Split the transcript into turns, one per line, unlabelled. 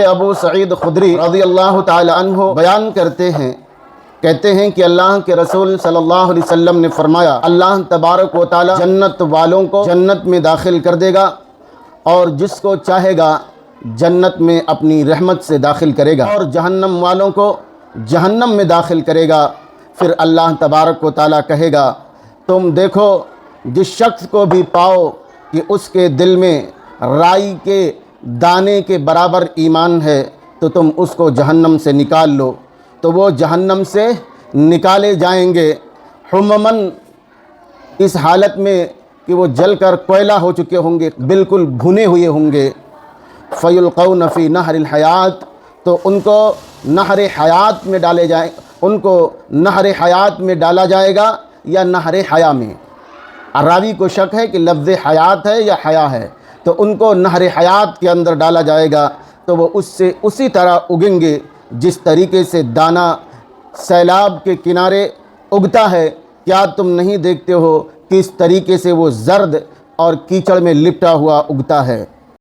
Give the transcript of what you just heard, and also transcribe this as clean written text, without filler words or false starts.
ابو سعید خدری رضی اللہ تعالی عنہ بیان کرتے ہیں، کہتے ہیں کہ اللہ کے رسول صلی اللہ علیہ وسلم نے فرمایا، اللہ تبارک و تعالی جنت والوں کو جنت میں داخل کر دے گا اور جس کو چاہے گا جنت میں اپنی رحمت سے داخل کرے گا، اور جہنم والوں کو جہنم میں داخل کرے گا۔ پھر اللہ تبارک و تعالی کہے گا، تم دیکھو جس شخص کو بھی پاؤ کہ اس کے دل میں رائی کے دانے کے برابر ایمان ہے تو تم اس کو جہنم سے نکال لو، تو وہ جہنم سے نکالے جائیں گے حممن، اس حالت میں کہ وہ جل کر کوئلہ ہو چکے ہوں گے، بالکل بھنے ہوئے ہوں گے۔ فیلقون فی نہر الحیات، تو ان کو نہر حیات میں ڈالے جائیں، ان کو نہر حیات میں ڈالا جائے گا یا نہر حیا میں۔ راوی کو شک ہے کہ لفظ حیات ہے یا حیا ہے، تو ان کو نہر حیات کے اندر ڈالا جائے گا، تو وہ اس سے اسی طرح اگیں گے جس طریقے سے دانہ سیلاب کے کنارے اگتا ہے۔ کیا تم نہیں دیکھتے ہو کس طریقے سے وہ زرد اور کیچڑ میں لپٹا ہوا اگتا ہے؟